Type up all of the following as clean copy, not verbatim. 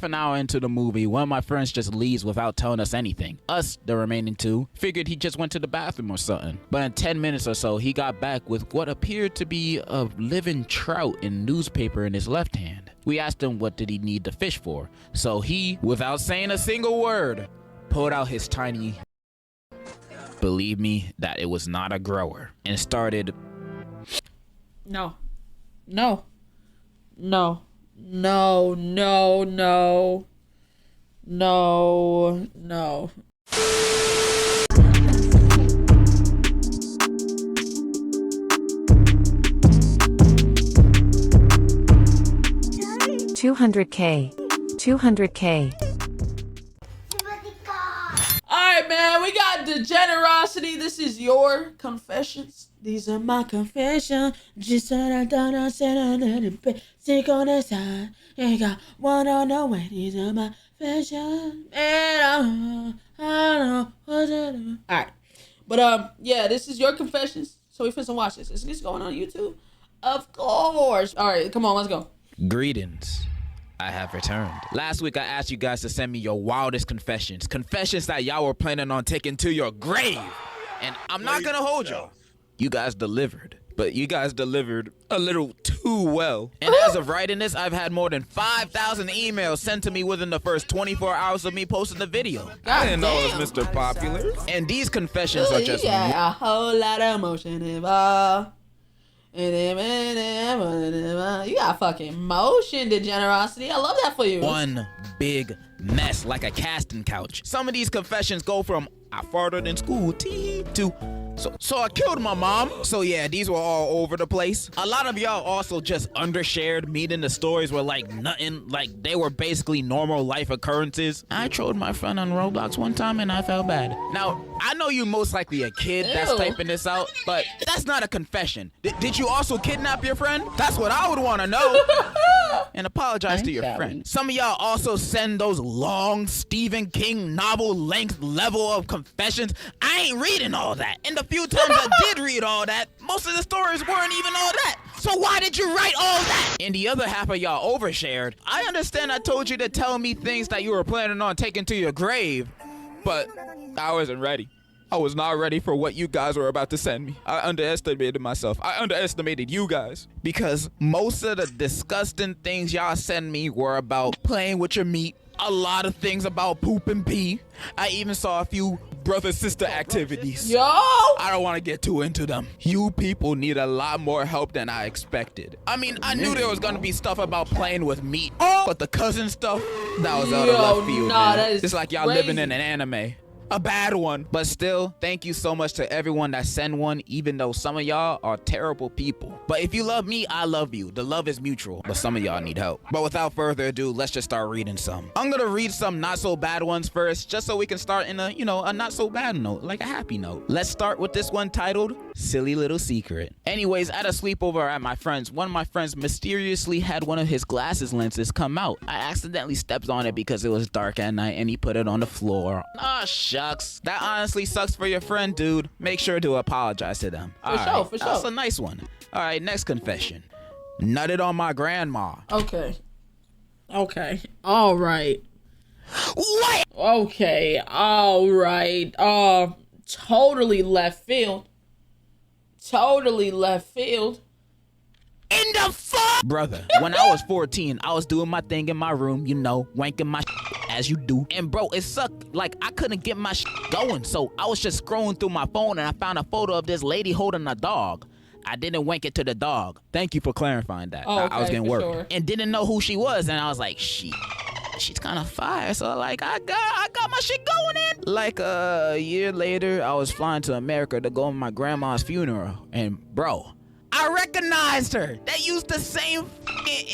an hour into the movie, one of my friends just leaves without telling us anything. Us, the remaining two, figured he just went to the bathroom or something. But in 10 minutes or so, he got back with what appeared to be a living trout in newspaper in his left hand. We asked him what did he need the fish for. So he, without saying a single word, pulled out his tiny... Believe me, that it was not a grower. And started... No. No. No. No. No. No. No. No. $200K. $200K. Alright, man, we got Degenerocity. This is your confessions. These are my confessions. Just sick on the side. You got one on the way. These are my confessions. And I don't know what to do. Alright. But yeah, this is your confessions. So we finna watch this. Is this going on YouTube? Of course. Alright, come on, let's go. Greetings. I have returned. Last week I asked you guys to send me your wildest confessions. Confessions that y'all were planning on taking to your grave. And I'm not gonna hold y'all. You guys delivered. But you guys delivered a little too well. And as of writing this, I've had more than 5,000 emails sent to me within the first 24 hours of me posting the video. God I didn't know it damn. was Mr. Popular. And these confessions are just... Yeah, a whole lot of emotion involved. You got fucking motion, Degenerocity. I love that for you. One big mess, like a casting couch. Some of these confessions go from I farted in school to so I killed my mom. So yeah, these were all over the place. A lot of y'all also just undershared, meaning the stories were like nothing, like they were basically normal life occurrences. I trolled my friend on Roblox one time and I felt bad. Now, I know you most likely a kid that's Ew. typing this out, but that's not a confession. Did you also kidnap your friend? That's what I would want to know. And apologize to your friend. Some of y'all also send those long Stephen King novel length level of confessions. I ain't reading all that. And the few times I did read all that, most of the stories weren't even all that. So why did you write all that? And the other half of y'all overshared. I understand I told you to tell me things that you were planning on taking to your grave, but I wasn't ready. I was not ready for what you guys were about to send me. I underestimated myself. I underestimated you guys. Because most of the disgusting things y'all send me were about playing with your meat. A lot of things about poop and pee. I even saw a few brother-sister activities. Yo! I don't want to get too into them. You people need a lot more help than I expected. I mean, I knew there was going to be stuff about playing with meat. But the cousin stuff, that was out of left field, man. That is It's like y'all living in an anime. A bad one. But still, thank you so much to everyone that sent one, even though some of y'all are terrible people. But if you love me, I love you. The love is mutual, but some of y'all need help. But without further ado, let's just start reading some. I'm gonna read some not so bad ones first, just so we can start in a, a not so bad note, like a happy note. Let's start with this one titled, Silly Little Secret. Anyways, at a sleepover at my friend's, one of my friends mysteriously had one of his glasses lenses come out. I accidentally stepped on it because it was dark at night and he put it on the floor. Ah, shucks. That honestly sucks for your friend, dude. Make sure to apologize to them. For sure. That's a nice one. All right, next confession. Nutted on my grandma. Okay. All right. What? Okay. All right. Totally left field. In the fuck? Brother, when I was 14, I was doing my thing in my room, wanking my as you do. And bro, it sucked. Like, I couldn't get my going. So I was just scrolling through my phone and I found a photo of this lady holding a dog. I didn't wank it to the dog. Thank you for clarifying that. Oh, okay, I was getting worried. sure. And didn't know who she was. And I was like, she's kind of fire. So like, I got my shit going in. Like a year later, I was flying to America to go to my grandma's funeral. And bro, I recognized her. They used the same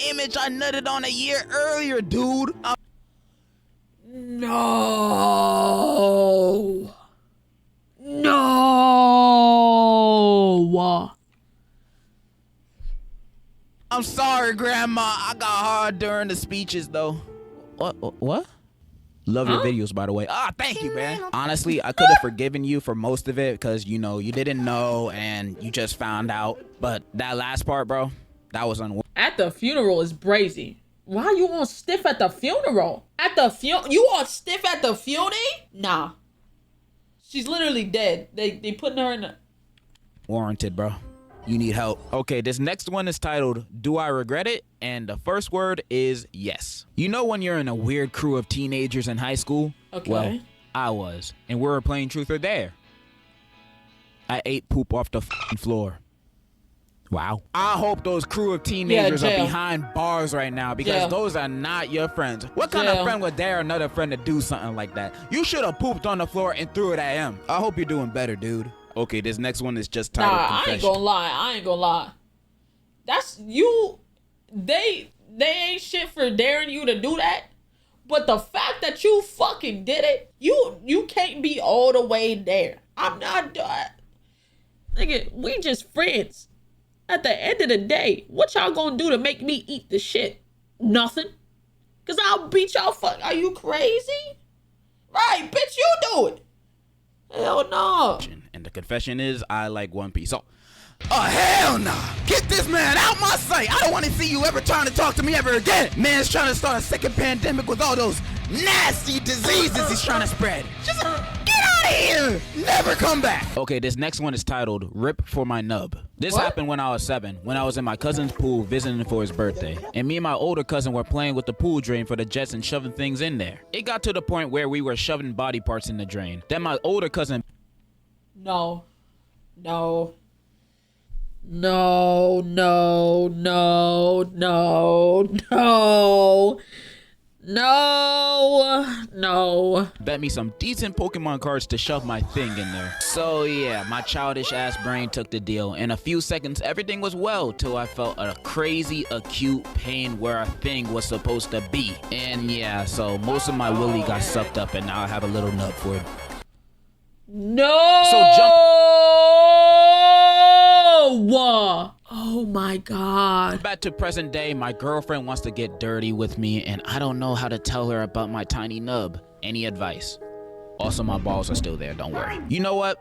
image I nutted on a year earlier, dude. No. I'm sorry, Grandma. I got hard during the speeches, though. What? Love your videos, by the way. Thank you, man. Honestly, I could have forgiven you for most of it because, you didn't know and you just found out. But that last part, bro, that was unworthy. At the funeral is brazy. Why you on stiff at the funeral? At the you on stiff at the funeral? Nah. She's literally dead. They putting her in a... Warranted, bro. You need help. Okay, this next one is titled, Do I Regret It? And the first word is yes. You know when you're in a weird crew of teenagers in high school? Okay. Well, I was. And we were playing Truth or Dare. I ate poop off the floor. Wow. I hope those crew of teenagers are behind bars right now because those are not your friends. What kind of friend would dare another friend to do something like that? You should have pooped on the floor and threw it at him. I hope you're doing better, dude. Okay, this next one is just titled Confession. I ain't gonna lie. That's you. They ain't shit for daring you to do that. But the fact that you fucking did it, you can't be all the way there. I'm not done. Nigga, we just friends. At the end of the day, what y'all gonna do to make me eat the shit? Nothing. Cause I'll beat y'all Are you crazy? Right, bitch, you do it. Hell no. And the confession is, I like One Piece. Oh hell nah. Get this man out my sight. I don't want to see you ever trying to talk to me ever again. Man's trying to start a second pandemic with all those nasty diseases he's trying to spread. Just get out of here. Never come back. Okay, this next one is titled Rip for My Nub. This happened when I was 7, when I was in my cousin's pool visiting for his birthday. And me and my older cousin were playing with the pool drain for the jets and shoving things in there. It got to the point where we were shoving body parts in the drain. Then my older cousin... No. Bet me some decent Pokemon cards to shove my thing in there. So yeah, my childish ass brain took the deal. In a few seconds, everything was well till I felt a crazy acute pain where a thing was supposed to be. And yeah, so most of my willy got sucked up and now I have a little nub for it. No! So jump. Oh my God. Back to present day, my girlfriend wants to get dirty with me and I don't know how to tell her about my tiny nub. Any advice? Also, my balls are still there, don't worry. You know what?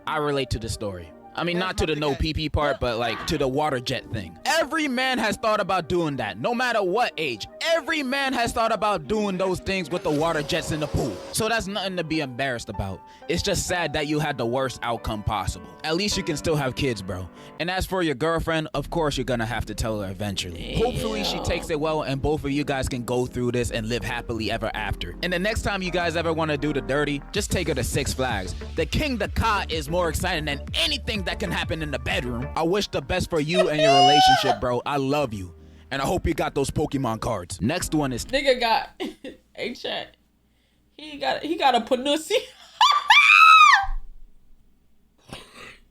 I relate to the story. I mean, not to the no pee-pee part, but like to the water jet thing. Every man has thought about doing that, no matter what age. Every man has thought about doing those things with the water jets in the pool. So that's nothing to be embarrassed about. It's just sad that you had the worst outcome possible. At least you can still have kids, bro. And as for your girlfriend, of course you're gonna have to tell her eventually. Hopefully she takes it well and both of you guys can go through this and live happily ever after. And the next time you guys ever wanna do the dirty, just take her to Six Flags. The King the Cot is more exciting than anything that can happen in the bedroom. I wish the best for you and your relationship, bro. I love you. And I hope you got those Pokemon cards. Next one is... Nigga got... Hey, chat. He got a panussi.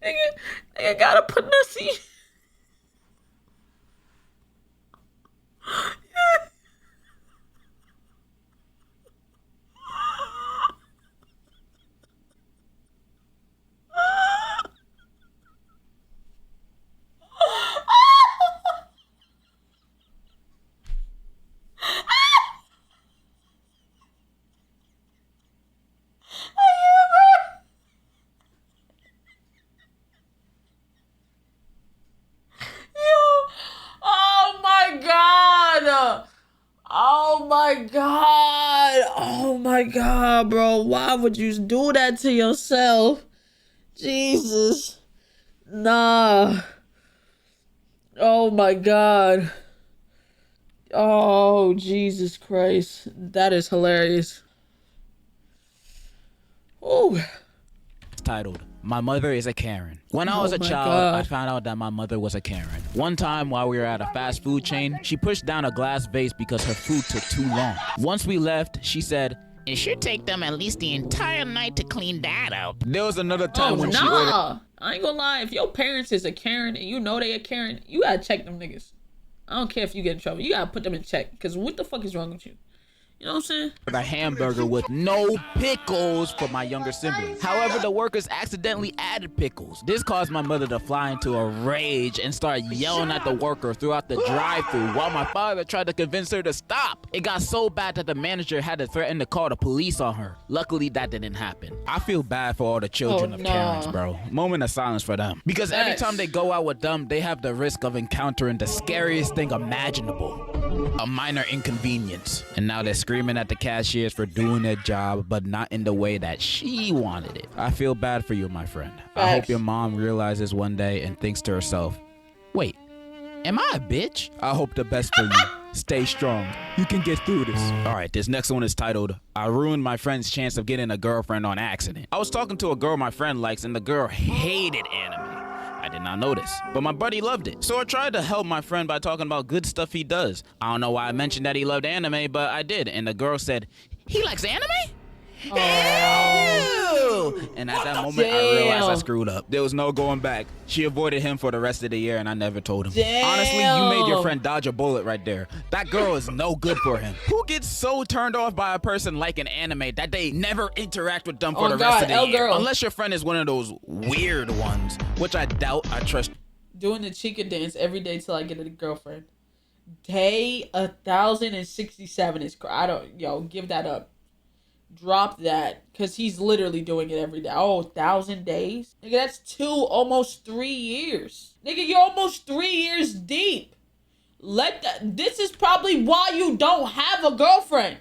nigga got a panussi. Oh my God, bro. Why would you do that to yourself? Jesus. Nah. Oh my God. Oh, Jesus Christ. That is hilarious. Oh. It's titled, My Mother is a Karen. When I was a child, I found out that my mother was a Karen. One time while we were at a fast food chain, she pushed down a glass vase because her food took too long. Once we left, she said, "It should take them at least the entire night to clean that up." There was another time when she ordered... I ain't gonna lie, if your parents is a Karen and you know they a Karen, you gotta check them niggas. I don't care if you get in trouble. You gotta put them in check. Because what the fuck is wrong with you? You know what I'm saying? A hamburger with no pickles for my younger siblings. However, the workers accidentally added pickles. This caused my mother to fly into a rage and start yelling at the worker throughout the drive-thru while my father tried to convince her to stop. It got so bad that the manager had to threaten to call the police on her. Luckily, that didn't happen. I feel bad for all the children of Karens, bro. Moment of silence for them. Because every time they go out with them, they have the risk of encountering the scariest thing imaginable. a minor inconvenience. And now they're screaming at the cashiers for doing their job, but not in the way that she wanted it. I feel bad for you, my friend. I hope your mom realizes one day and thinks to herself, wait, am I a bitch? I hope the best for you. Stay strong. You can get through this. All right, this next one is titled, I ruined my friend's chance of getting a girlfriend on accident. I was talking to a girl my friend likes, and the girl hated anime. I did not notice, but my buddy loved it. So I tried to help my friend by talking about good stuff he does. I don't know why I mentioned that he loved anime, but I did. And the girl said, he likes anime? Ew! And at that moment, I realized I screwed up. There was no going back. She avoided him for the rest of the year, and I never told him. Honestly, you made your friend dodge a bullet right there. That girl is no good for him. Who gets so turned off by a person like an anime that they never interact with them for the rest of the year? Unless your friend is one of those weird ones, which I doubt. I trust. Doing the chica dance every day till I get a girlfriend. Day 1067 is. Give that up. Drop that, because he's literally doing it every day. Oh, 1,000 days? Nigga, that's almost 3 years. Nigga, you're almost 3 years deep. This is probably why you don't have a girlfriend.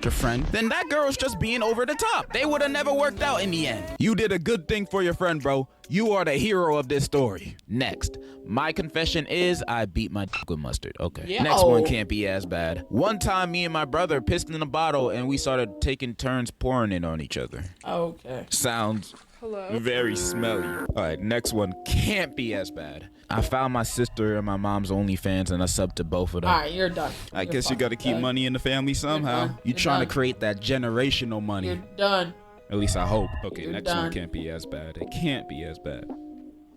Your friend, then that girl's just being over the top. They would have never worked out in the end. You did a good thing for your friend, bro. You are the hero of this story. Next, my confession is I beat my dick with mustard. Okay. Yo. Next one can't be as bad. One time, me and my brother pissed in a bottle and we started taking turns pouring it on each other. Okay. Sounds very smelly. All right, next one can't be as bad. I found my sister and my mom's OnlyFans and I subbed to both of them. All right, you're done. I guess you got to keep money in the family somehow. You're trying to create that generational money. You're done. At least I hope. Okay, next one can't be as bad. It can't be as bad.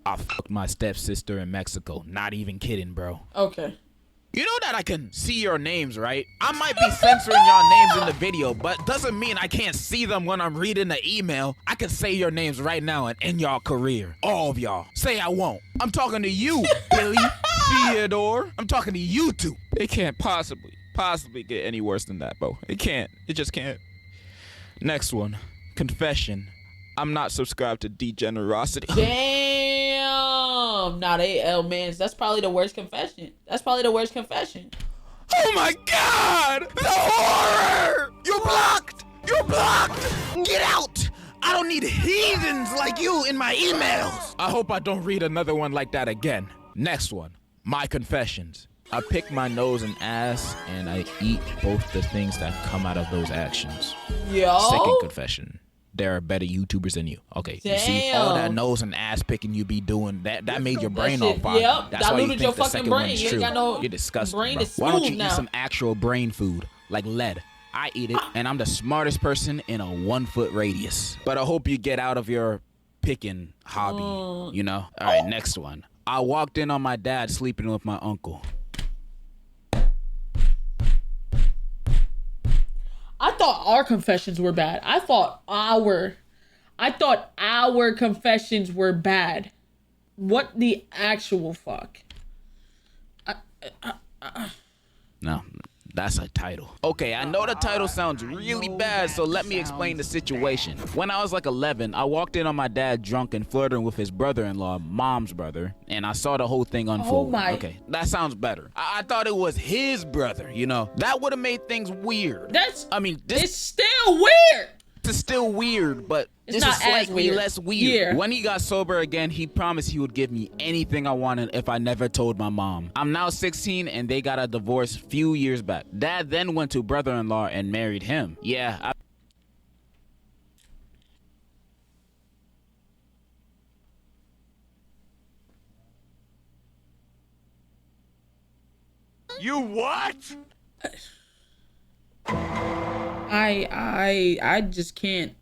I fucked my stepsister in Mexico. Not even kidding, bro. Okay. You know that I can see your names, right? I might be censoring y'all names in the video, but doesn't mean I can't see them when I'm reading the email. I can say your names right now and end y'all career. All of y'all. Say I won't. I'm talking to you, Billy, Theodore. I'm talking to you two. It can't possibly get any worse than that, bro. It can't. It just can't. Next one. Confession. I'm not subscribed to Degenerocity. Damn. Nah, man, that's probably the worst confession. Oh my God! The horror! You're blocked! Get out! I don't need heathens like you in my emails. I hope I don't read another one like that again. Next one. My confessions. I pick my nose and ass, and I eat both the things that come out of those actions. Yo. Second confession. There are better YouTubers than you. Okay, damn. You see all that nose and ass picking you be doing, that made your brain all foggy. Yep, that's why you think your the second brain. one's You true. ain't got no You're disgusting, brain bro. is Why don't you smooth eat some actual brain food, like lead? I eat it, and I'm the smartest person in a 1 foot radius. But I hope you get out of your picking hobby, you know? All right, next one. I walked in on my dad sleeping with my uncle. I thought our confessions were bad. I thought our confessions were bad. What the actual fuck? No, that's a title. Okay, I know the title sounds really bad, so let me explain the situation. When I was like 11, I walked in on my dad drunk and flirting with his brother-in-law, mom's brother, and I saw the whole thing unfold. Oh my. Okay, that sounds better. I thought it was his brother, you know? That would have made things weird. It's This still weird. is still weird, but It's this not is slightly as weird. less weird. Yeah. When he got sober again, he promised he would give me anything I wanted if I never told my mom. I'm now 16 and they got a divorce few years back. Dad then went to brother-in-law and married him. Yeah, You what? I just can't.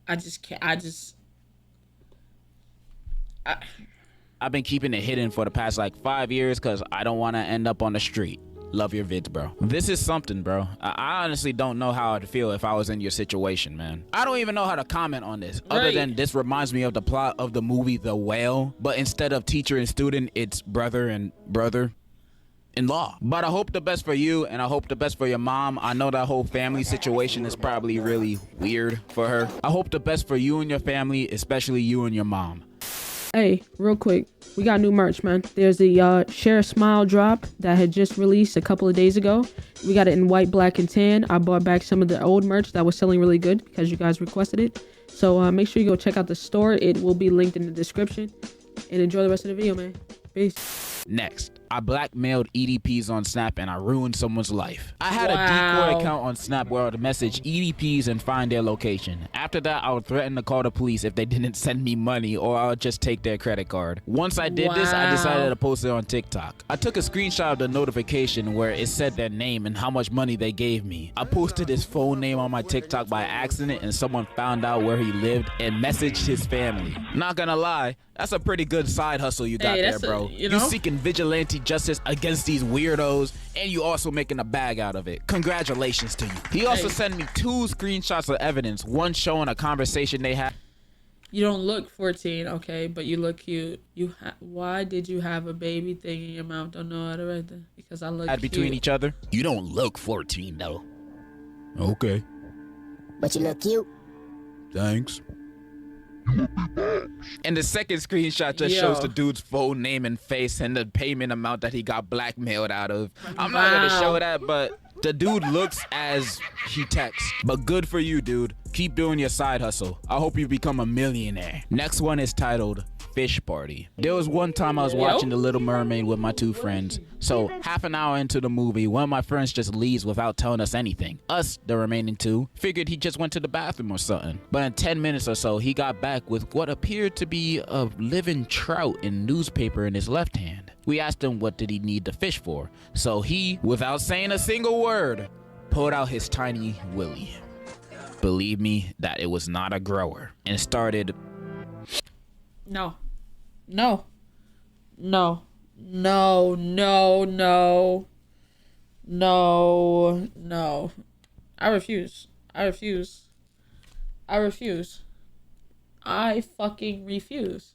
I've been keeping it hidden for the past like 5 years because I don't want to end up on the street. Love your vids, bro. This is something, bro. I honestly don't know how I'd feel if I was in your situation, man. I don't even know how to comment on this. Right. Other than this reminds me of the plot of the movie The Whale, but instead of teacher and student, it's brother and brother-in-law. But I hope the best for you, and I hope the best for your mom. I know that whole family situation is probably really weird for her. I hope the best for you and your family, especially you and your mom. Hey, real quick, we got new merch, man. There's the Share a Smile drop that had just released a couple of days ago. We got it in white, black, and tan. I bought back some of the old merch that was selling really good because you guys requested it. So make sure you go check out the store. It will be linked in the description. And enjoy the rest of the video, man. Peace. Next, I blackmailed EDPs on Snap and I ruined someone's life. I had a decoy account on Snap where I would message EDPs and find their location. After that, I would threaten to call the police if they didn't send me money, or I would just take their credit card. Once I did this, I decided to post it on TikTok. I took a screenshot of the notification where it said their name and how much money they gave me. I posted his phone name on my TikTok by accident and someone found out where he lived and messaged his family. Not gonna lie, that's a pretty good side hustle you got there, bro. You seeking vigilante justice against these weirdos, and you also making a bag out of it. Congratulations to you. He also sent me 2 screenshots of evidence, one showing a conversation they had. You don't look 14, okay, but you look cute. Why did you have a baby thing in your mouth? Don't know how to write that. Because I look cute. Between each other. You don't look 14 though. Okay. But you look cute. Thanks. And the second screenshot just shows the dude's phone name and face and the payment amount that he got blackmailed out of. I'm not gonna show that, but the dude looks as he texts. But good for you, dude. Keep doing your side hustle. I hope you become a millionaire. Next one is titled Fish Party. There was one time I was watching The Little Mermaid with my 2 friends. So half an hour into the movie, one of my friends just leaves without telling us anything. Us, the remaining 2, figured he just went to the bathroom or something. But in 10 minutes or so, he got back with what appeared to be a living trout in newspaper in his left hand. We asked him what did he need the fish for. So he, without saying a single word, pulled out his tiny willy. Believe me that it was not a grower, and started No. No. No. No. No. No. No. No. I refuse. I refuse. I refuse. I fucking refuse.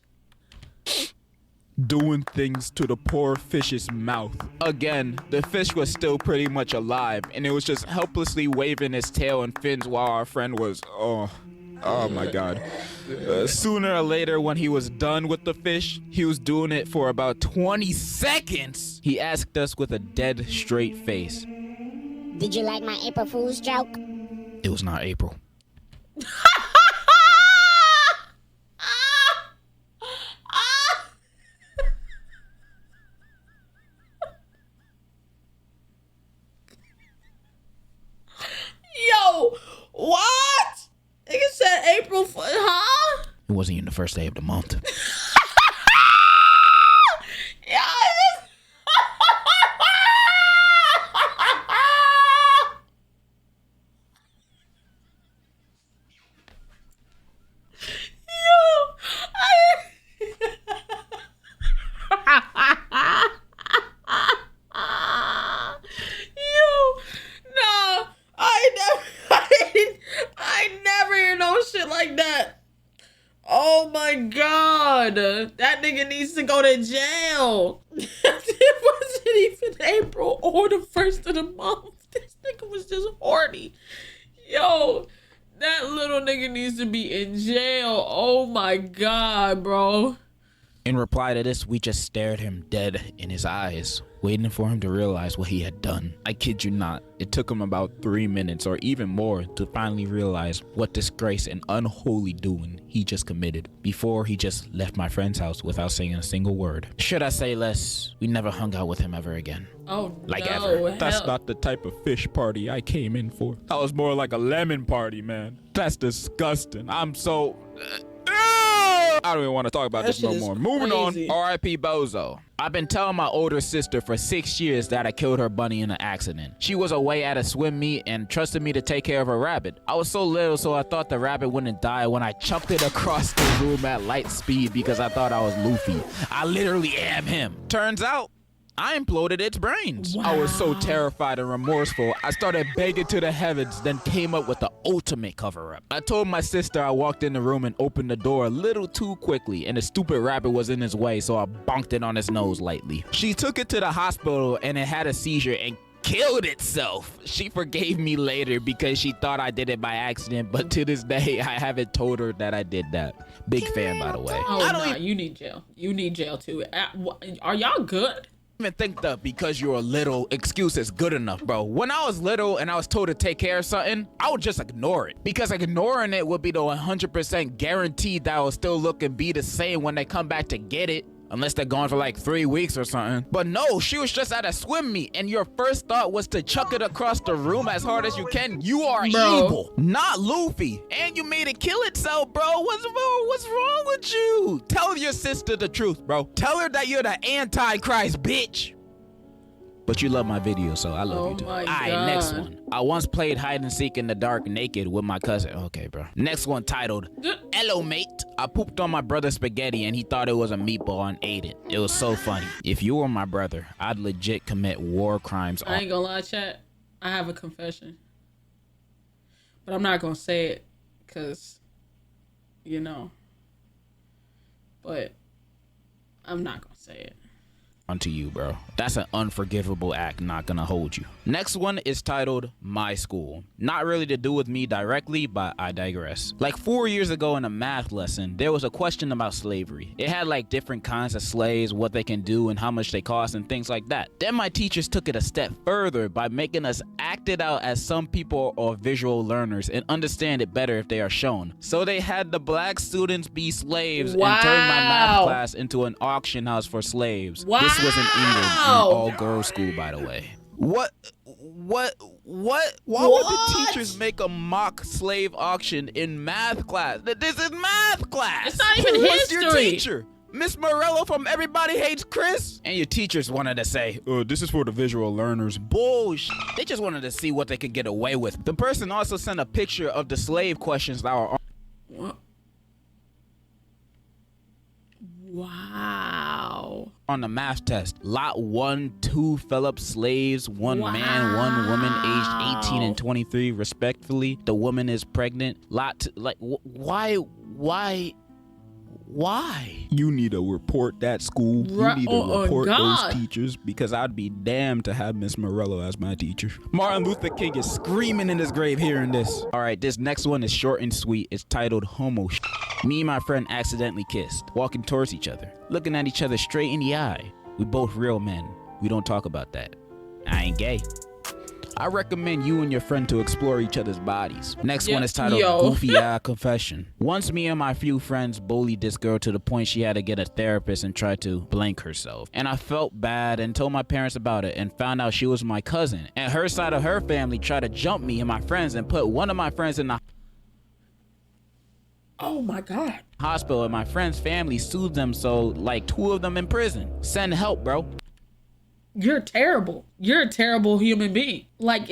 doing things to the poor fish's mouth. Again, the fish was still pretty much alive, and it was just helplessly waving its tail and fins while our friend was, oh my god. Sooner or later, when he was done with the fish, he was doing it for about 20 seconds. He asked us with a dead straight face, "Did you like my April Fool's joke?" It was not April. Yo, what? Nigga said April, huh? It wasn't even the first day of the month. Oh my god, that nigga needs to go to jail. It wasn't even April or the first of the month. This nigga was just horny. Yo, that little nigga needs to be in jail. Oh my god, bro. In reply to this, we just stared him dead in his eyes, waiting for him to realize what he had done. I kid you not, it took him about 3 minutes or even more to finally realize what disgrace and unholy doing he just committed before he just left my friend's house without saying a single word. Should I say less, we never hung out with him ever again. Oh, like no, ever. hell. That's not the type of fish party I came in for. That was more like a lemon party, man. That's disgusting. I'm so... I don't even want to talk about this no more. Moving on, R.I.P. Bozo. I've been telling my older sister for 6 years that I killed her bunny in an accident. She was away at a swim meet and trusted me to take care of her rabbit. I was so little, so I thought the rabbit wouldn't die when I chucked it across the room at light speed because I thought I was Luffy. I literally am him. Turns out, I imploded its brains. Wow. I was so terrified and remorseful, I started begging to the heavens, then came up with the ultimate cover-up. I told my sister I walked in the room and opened the door a little too quickly, and the stupid rabbit was in his way, so I bonked it on his nose lightly. She took it to the hospital, and it had a seizure and killed itself. She forgave me later because she thought I did it by accident, but to this day, I haven't told her that I did that. Big fan, by the way. Oh, nah, you need jail. You need jail, too. Are y'all good? Even think that because you're a little excuse is good enough, bro. When I was little and I was told to take care of something, I would just ignore it because ignoring it would be the 100% guaranteed that I will still look and be the same when they come back to get it. Unless they're gone for like 3 weeks or something. But no, she was just at a swim meet and your first thought was to chuck it across the room as hard as you can. You are evil, not Luffy. And you made it kill itself, bro. What's wrong with you? Tell your sister the truth, bro. Tell her that you're the Antichrist, bitch. But you love my video, so I love you too. All right, next one. I once played hide and seek in the dark naked with my cousin. Okay, bro. Next one titled, Hello, mate. I pooped on my brother's spaghetti and he thought it was a meatball and ate it. It was so funny. If you were my brother, I'd legit commit war crimes. I ain't gonna lie, chat. I have a confession. But I'm not gonna say it because, you know. But I'm not gonna say it. Onto you, bro. That's an unforgivable act, not gonna hold you. Next one is titled My School. Not really to do with me directly, but I digress. Like 4 years ago in a math lesson, there was a question about slavery. It had like different kinds of slaves, what they can do and how much they cost and things like that. Then my teachers took it a step further by making us act it out as some people are visual learners and understand it better if they are shown. So they had the black students be slaves and turned my math class into an auction house for slaves. Wow. This was in England, an all-girls school, by the way. What? Why would the teachers make a mock slave auction in math class? This is math class. It's not even history. Your teacher? Miss Morello from Everybody Hates Chris? And your teachers wanted to say, this is for the visual learners. Bullshit. They just wanted to see what they could get away with. The person also sent a picture of the slave questions that were Wow. on the math test. Lot 1, 2 Philip slaves, 1 man, 1 woman, aged 18 and 23 respectively. The woman is pregnant. Lot 2, like why? You need to report that school. You need to report those teachers because I'd be damned to have Miss Morello as my teacher. Martin Luther King is screaming in his grave hearing this. All right, this next one is short and sweet. It's titled Homo Shit. Me and my friend accidentally kissed, walking towards each other, looking at each other straight in the eye. We both real men. We don't talk about that. I ain't gay. I recommend you and your friend to explore each other's bodies. Next one is titled Goofy Eye Confession. Once me and my few friends bullied this girl to the point she had to get a therapist and try to blank herself. And I felt bad and told my parents about it and found out she was my cousin. And her side of her family tried to jump me and my friends and put one of my friends in the Oh my God. hospital, and my friend's family sued them, so like 2 of them in prison. Send help, bro. You're terrible. You're a terrible human being. Like,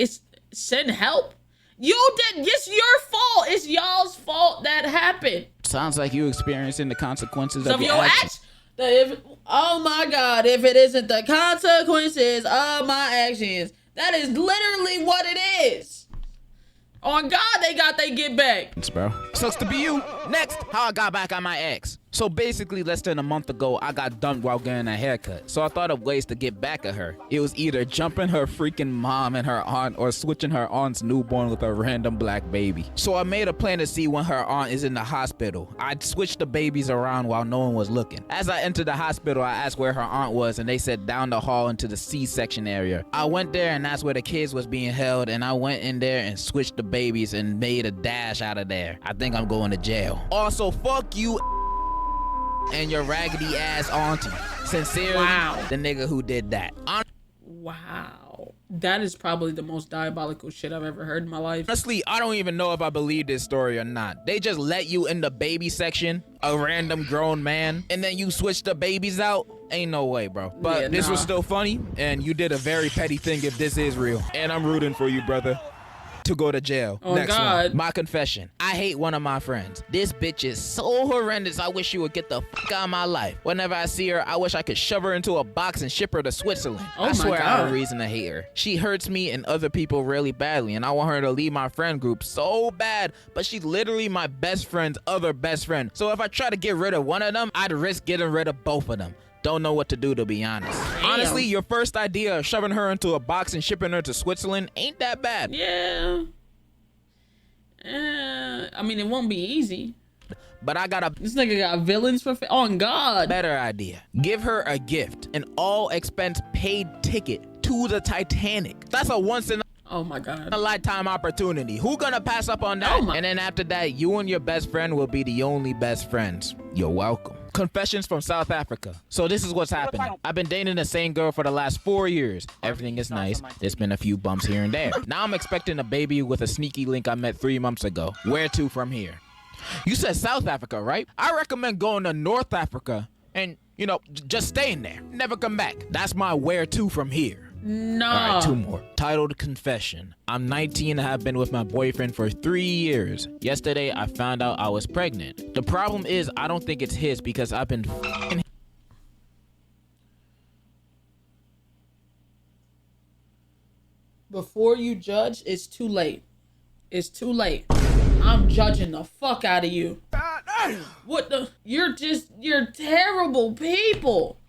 send help. It's your fault. It's y'all's fault that happened. Sounds like you experiencing the consequences of your actions. Oh my God, if it isn't the consequences of my actions. That is literally what it is. On God, they got they get back. Thanks, bro. Sucks to be you. Next, how I got back on my ex. So basically, less than a month ago, I got dumped while getting a haircut. So I thought of ways to get back at her. It was either jumping her freaking mom and her aunt or switching her aunt's newborn with a random black baby. So I made a plan to see when her aunt is in the hospital. I'd switch the babies around while no one was looking. As I entered the hospital, I asked where her aunt was and they said down the hall into the C-section area. I went there and that's where the kids was being held, and I went in there and switched the babies and made a dash out of there. I think I'm going to jail. Also, fuck you and your raggedy ass auntie. Sincerely, the nigga who did that. Wow. That is probably the most diabolical shit I've ever heard in my life. Honestly, I don't even know if I believe this story or not. They just let you in the baby section, a random grown man, and then you switch the babies out? Ain't no way, bro. But this was still funny, and you did a very petty thing if this is real. And I'm rooting for you, brother, to go to jail. Oh, Next God. one. My confession. I hate one of my friends. This bitch is so horrendous. I wish she would get the fuck out of my life. Whenever I see her, I wish I could shove her into a box and ship her to Switzerland. Oh, I my swear God. I have a reason to hate her. She hurts me and other people really badly, and I want her to leave my friend group so bad, but she's literally my best friend's other best friend. So if I try to get rid of one of them, I'd risk getting rid of both of them. don't know what to do, to be honest. Damn. Honestly, your first idea of shoving her into a box and shipping her to Switzerland ain't that bad. Yeah. I mean, it won't be easy. But I got a This nigga got villains for on God. better idea. Give her a gift, an all expense paid ticket to the Titanic. That's a once in Oh my God. a lifetime opportunity. Who gonna pass up on that? Oh my- And then after that, you and your best friend will be the only best friends. You're welcome. Confessions from South Africa. So this is what's happening. I've been dating the same girl for the last 4 years. Everything is nice. There's been a few bumps here and there. Now I'm expecting a baby with a sneaky link I met 3 months ago. Where to from here? You said South Africa, right? I recommend going to North Africa and, you know, just staying there. Never come back. That's my where to from here. No. All right, 2 more. Titled Confession. I'm 19 and have been with my boyfriend for 3 years. Yesterday, I found out I was pregnant. The problem is, I don't think it's his because I've been f***ing. Before you judge, it's too late. It's too late. I'm judging the fuck out of you. What the? You're terrible people.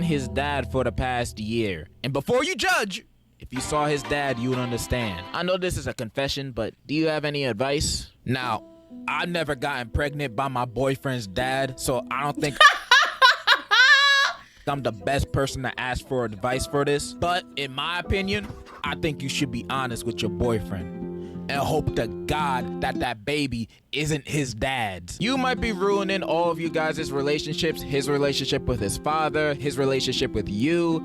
his dad for the past year. And before you judge, if you saw his dad, you would understand. I know this is a confession, but do you have any advice? Now, I've never gotten pregnant by my boyfriend's dad, so I don't think I'm the best person to ask for advice for this. But in my opinion, I think you should be honest with your boyfriend and hope to God that that baby isn't his dad's. You might be ruining all of you guys' relationships, his relationship with his father, his relationship with you,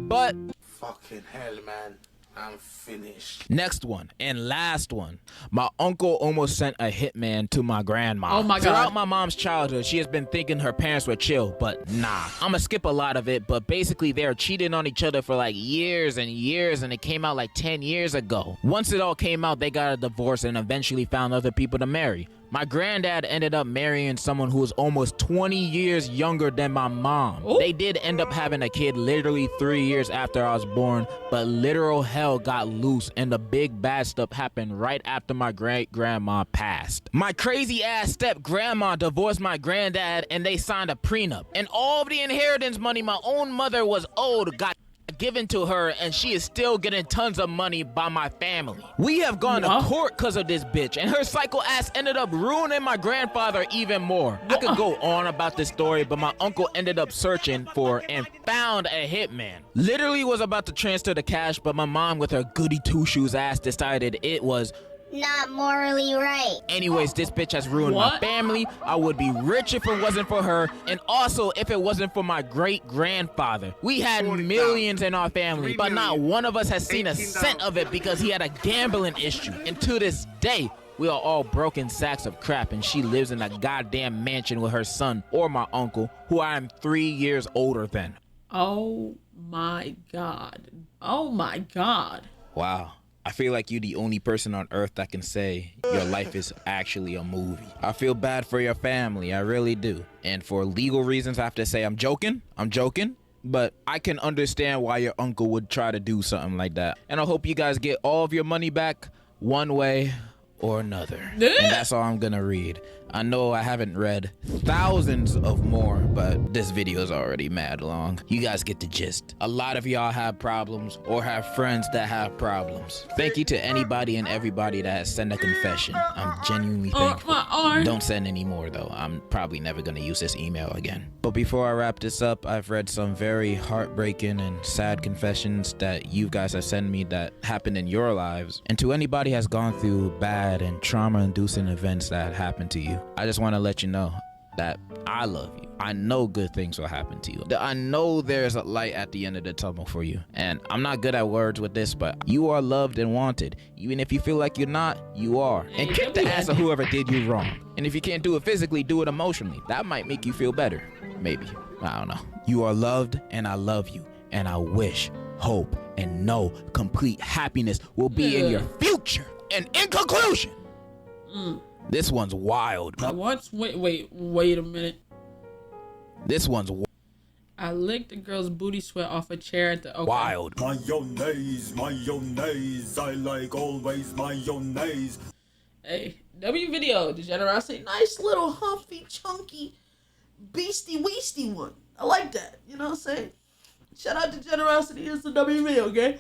but Fucking hell, man. I'm finished. next one and last one. My uncle almost sent a hitman to my grandma. Oh my God. Throughout my mom's childhood, she has been thinking her parents were chill, but nah. I'ma skip a lot of it, but basically they're cheating on each other for like years and years, and it came out like 10 years ago. Once it all came out, they got a divorce and eventually found other people to marry. My granddad ended up marrying someone who was almost 20 years younger than my mom. Ooh. They did end up having a kid literally 3 years after I was born, but literal hell got loose and the big bad stuff happened right after my great-grandma passed. My crazy ass step-grandma divorced my granddad and they signed a prenup. And all of the inheritance money my own mother was owed got given to her, and she is still getting tons of money by my family. We have gone to court because of this bitch, and her psycho ass ended up ruining my grandfather even more. I could go on about this story, but my uncle ended up searching for and found a hitman. Literally was about to transfer the cash, but my mom with her goody two-shoes ass decided it was Not morally right. anyways. This bitch has ruined my What? family. I would be rich if it wasn't for her, and also if it wasn't for my great-grandfather. We had millions in our family, but not one of us has seen a cent of it because he had a gambling issue. And to this day, we are all broken sacks of crap, and she lives in a goddamn mansion with her son or my uncle, who I am 3 years older than. Oh my God. Oh my God. Wow. I feel like you're the only person on earth that can say your life is actually a movie. I feel bad for your family, I really do. And for legal reasons, I have to say I'm joking, but I can understand why your uncle would try to do something like that. And I hope you guys get all of your money back one way or another. And that's all I'm gonna read. I know I haven't read thousands of more, but this video is already mad long. You guys get the gist. A lot of y'all have problems or have friends that have problems. Thank you to anybody and everybody that has sent a confession. I'm genuinely thankful. my arm. Don't send any more though. I'm probably never gonna use this email again. But before I wrap this up, I've read some very heartbreaking and sad confessions that you guys have sent me that happened in your lives. And to anybody has gone through bad and trauma-inducing events that happened to you, I just want to let you know that I love you. I know good things will happen to you. I know there's a light at the end of the tunnel for you. And I'm not good at words with this, but you are loved and wanted. Even if you feel like you're not, you are. And kick the ass of whoever did you wrong. And if you can't do it physically, do it emotionally. That might make you feel better. Maybe. I don't know. You are loved and I love you. And I wish, hope, and know complete happiness will be in your future. And in conclusion, this one's wild. Wait a minute. This one's I licked the girl's booty sweat off a chair at the wild. Mayonnaise, mayonnaise. I like always mayonnaise. Hey, W video, Degenerocity, nice little humpy, chunky, beastie weasty one. I like that. You know what I'm saying? Shout out to Degenerocity. It's the WV, okay?